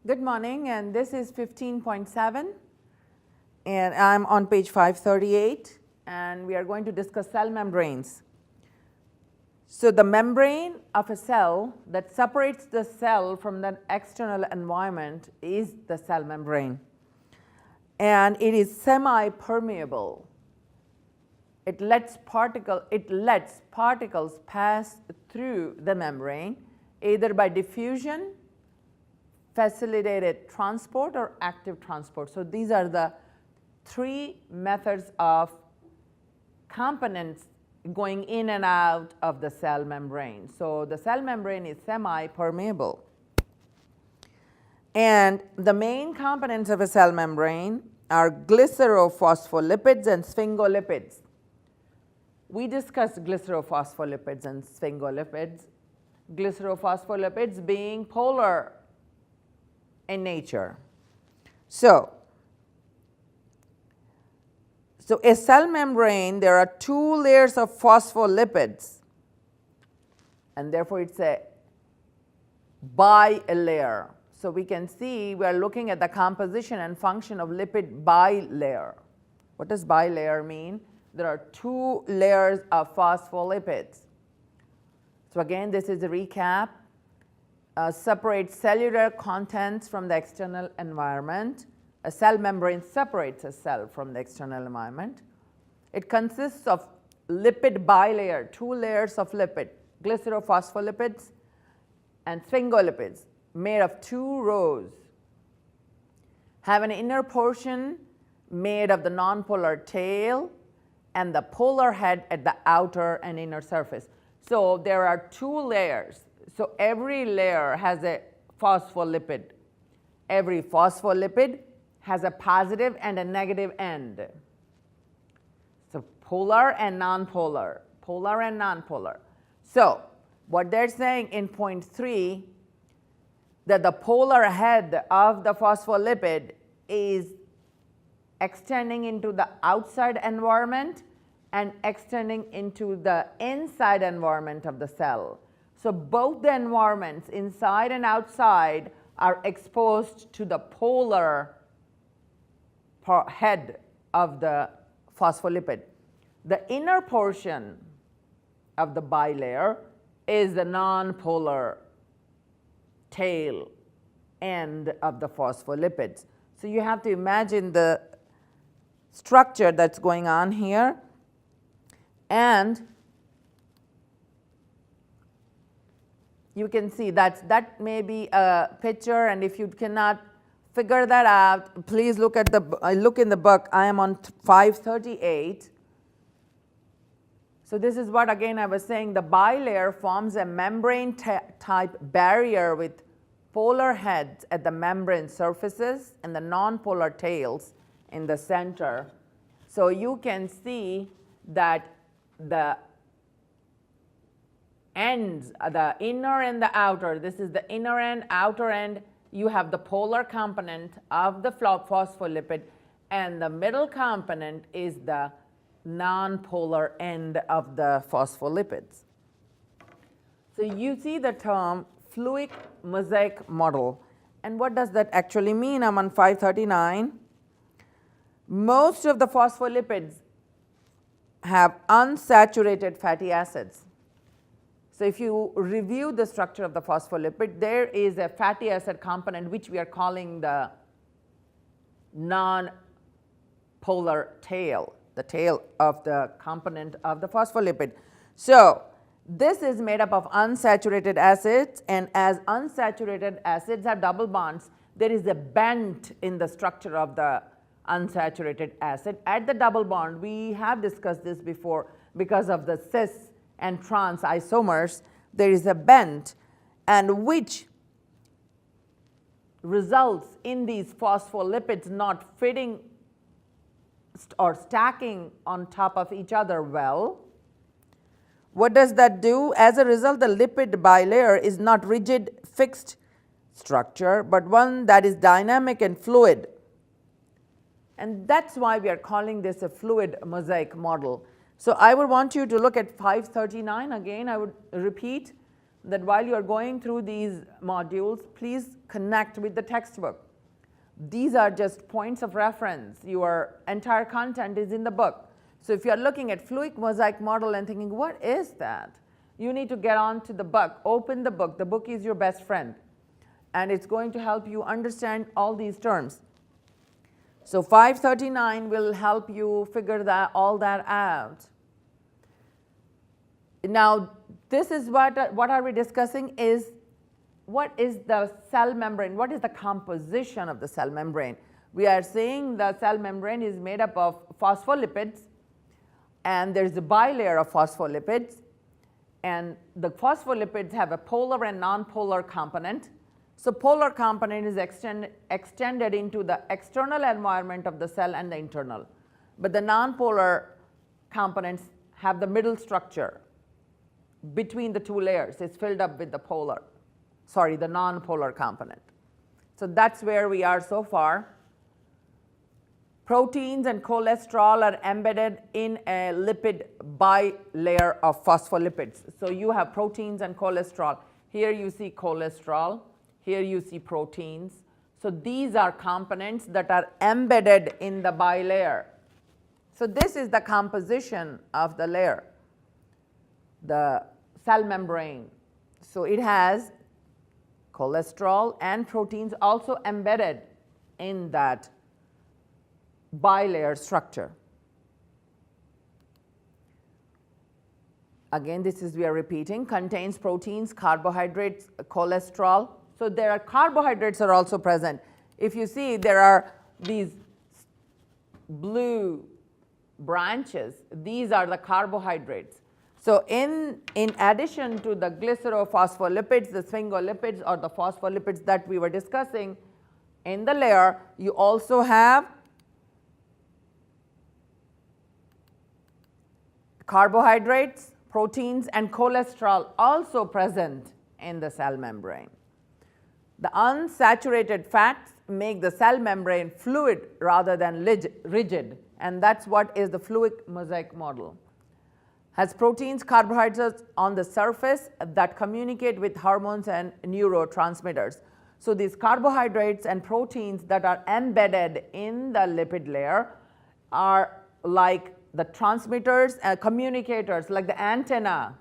Good morning, and this is 15.7, and I'm on page 538, and we are going to discuss cell membranes. So the membrane of a cell that separates the cell from the external environment is the cell membrane, and it is semi-permeable. It lets particles pass through the membrane either by diffusion, facilitated transport, or active transport. So these are the three methods of components going in and out of the cell membrane. So the cell membrane is semi-permeable. And the main components of a cell membrane are glycerophospholipids and sphingolipids. We discussed glycerophospholipids and sphingolipids, glycerophospholipids being polar in nature. So a cell membrane, there are two layers of phospholipids, and therefore it's a bilayer. So we can see we are looking at the composition and function of lipid bilayer. What does bilayer mean? There are two layers of phospholipids. So again, this is a recap. Separates cellular contents from the external environment. A cell membrane separates a cell from the external environment. It consists of lipid bilayer, two layers of lipid, glycerophospholipids and sphingolipids, made of two rows. Have an inner portion made of the nonpolar tail and the polar head at the outer and inner surface. So there are two layers. So every layer has a phospholipid. Every phospholipid has a positive and a negative end. So polar and nonpolar, polar and nonpolar. So what they're saying in point 3, that the polar head of the phospholipid is extending into the outside environment and extending into the inside environment of the cell. So both the environments, inside and outside, are exposed to the polar head of the phospholipid. The inner portion of the bilayer is the nonpolar tail end of the phospholipids. So you have to imagine the structure that's going on here, and you can see that may be a picture, and if you cannot figure that out, please look at look in the book. I am on 538. So this is what, again, I was saying, the bilayer forms a membrane type barrier with polar heads at the membrane surfaces and the nonpolar tails in the center. So you can see that the ends, the inner and the outer, this is the inner end, outer end, you have the polar component of the phospholipid, and the middle component is the nonpolar end of the phospholipids. So you see the term fluid mosaic model, and what does that actually mean? I'm on 539. Most of the phospholipids have unsaturated fatty acids. So if you review the structure of the phospholipid, there is a fatty acid component which we are calling the non-polar tail, the tail of the component of the phospholipid. So this is made up of unsaturated acids, and as unsaturated acids have double bonds, there is a bend in the structure of the unsaturated acid. At the double bond, we have discussed this before, because of the cis and trans isomers, there is a bend, and which results in these phospholipids not fitting or stacking on top of each other well. What does that do? As a result, the lipid bilayer is not rigid, fixed structure, but one that is dynamic and fluid. And that's why we are calling this a fluid mosaic model. So I would want you to look at 539 again. I would repeat that while you are going through these modules, please connect with the textbook. These are just points of reference. Your entire content is in the book. So if you're looking at fluid mosaic model and thinking, what is that? You need to get on to the book. Open the book. The book is your best friend. And it's going to help you understand all these terms. So 539 will help you figure all that out. Now, this is what are we discussing is what is the cell membrane? What is the composition of the cell membrane? We are saying the cell membrane is made up of phospholipids, and there's a bilayer of phospholipids, and the phospholipids have a polar and nonpolar component. So polar component is extended into the external environment of the cell and the internal, but the nonpolar components have the middle structure between the two layers. It's filled up with the nonpolar component. So that's where we are so far. Proteins and cholesterol are embedded in a lipid bilayer of phospholipids. So you have proteins and cholesterol. Here you see cholesterol. Here you see proteins. So these are components that are embedded in the bilayer. So this is the composition of the layer, the cell membrane. So it has cholesterol and proteins also embedded in that bilayer structure. Again, this is, we are repeating, contains proteins, carbohydrates, cholesterol. So there are carbohydrates are also present. If you see, there are these blue branches. These are the carbohydrates. So in addition to the glycerophospholipids, the sphingolipids, or the phospholipids that we were discussing in the layer, you also have carbohydrates, proteins, and cholesterol also present in the cell membrane. The unsaturated fats make the cell membrane fluid rather than rigid, and that's what is the fluid mosaic model. Has proteins, carbohydrates on the surface that communicate with hormones and neurotransmitters. So these carbohydrates and proteins that are embedded in the lipid layer are like the transmitters and communicators, like the antenna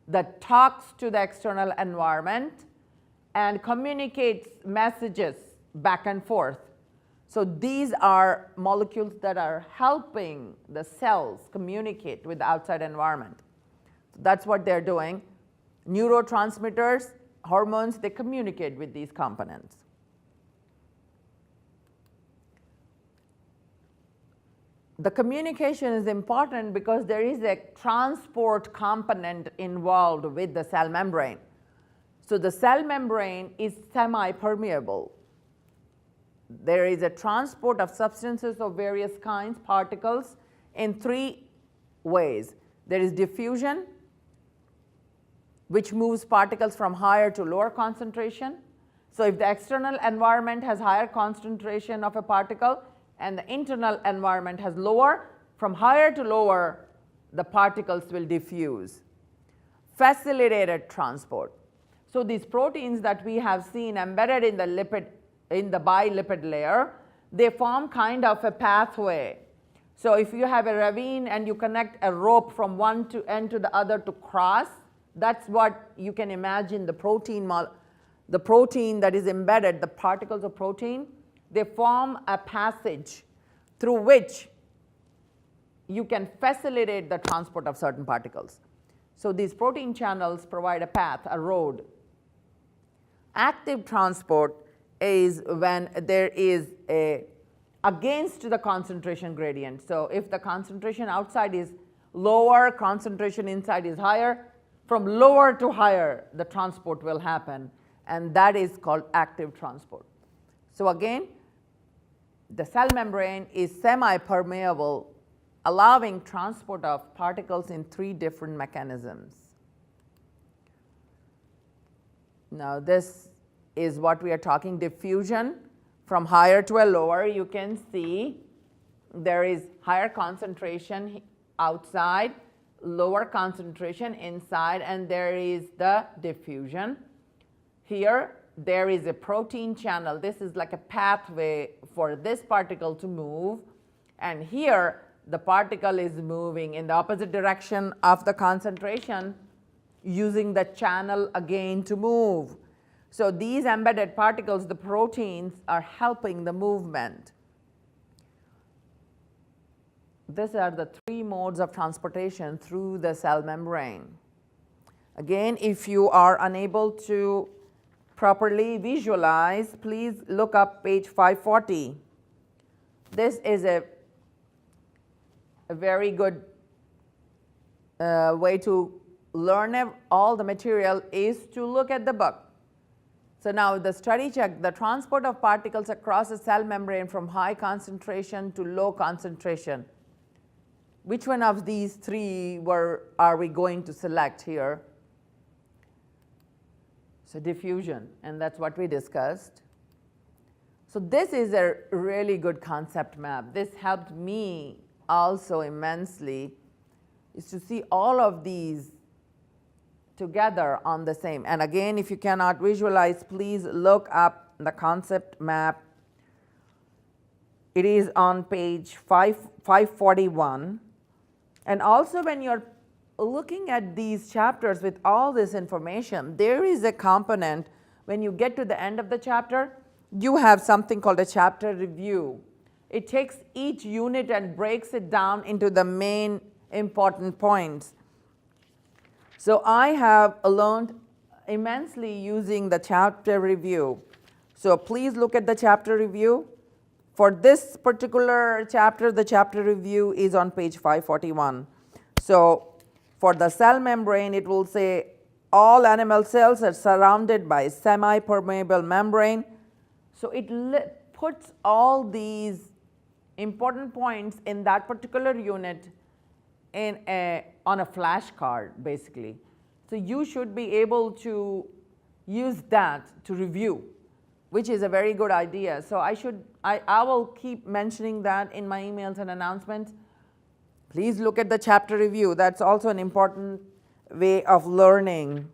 that talks to the external environment and communicates messages back and forth. So these are molecules that are helping the cells communicate with the outside environment. So that's what they're doing. Neurotransmitters, hormones, they communicate with these components. The communication is important because there is a transport component involved with the cell membrane. So the cell membrane is semi-permeable. There is a transport of substances of various kinds, particles, in three ways. There is diffusion, which moves particles from higher to lower concentration. So if the external environment has higher concentration of a particle and the internal environment has lower, from higher to lower, the particles will diffuse. Facilitated transport. So these proteins that we have seen embedded in the bilipid layer, they form kind of a pathway. So if you have a ravine and you connect a rope from one end to the other to cross, that's what you can imagine the protein that is embedded, the particles of protein, they form a passage through which you can facilitate the transport of certain particles. So these protein channels provide a path, a road. Active transport is when there is against the concentration gradient. So if the concentration outside is lower, concentration inside is higher, from lower to higher, the transport will happen, and that is called active transport. So again, the cell membrane is semi-permeable, allowing transport of particles in three different mechanisms. Now this is what we are talking, diffusion. From higher to a lower, you can see there is higher concentration outside, lower concentration inside, and there is the diffusion. Here, there is a protein channel. This is like a pathway for this particle to move. And here, the particle is moving in the opposite direction of the concentration, using the channel again to move. So these embedded particles, the proteins, are helping the movement. These are the three modes of transportation through the cell membrane. Again, if you are unable to properly visualize, please look up page 540. This is a very good way to learn all the material is to look at the book. So now the study check, the transport of particles across the cell membrane from high concentration to low concentration. Which one of these three are we going to select here? So diffusion, and that's what we discussed. So this is a really good concept map. This helped me also immensely, is to see all of these together on the same. And again, if you cannot visualize, please look up the concept map. It is on page 541. And also when you're looking at these chapters with all this information, there is a component when you get to the end of the chapter, you have something called a chapter review. It takes each unit and breaks it down into the main important points. So I have learned immensely using the chapter review. So please look at the chapter review. For this particular chapter, the chapter review is on page 541. So for the cell membrane, it will say all animal cells are surrounded by semi-permeable membrane. So it puts all these important points in that particular unit on a flashcard, basically. So you should be able to use that to review, which is a very good idea. So I will keep mentioning that in my emails and announcements. Please look at the chapter review. That's also an important way of learning.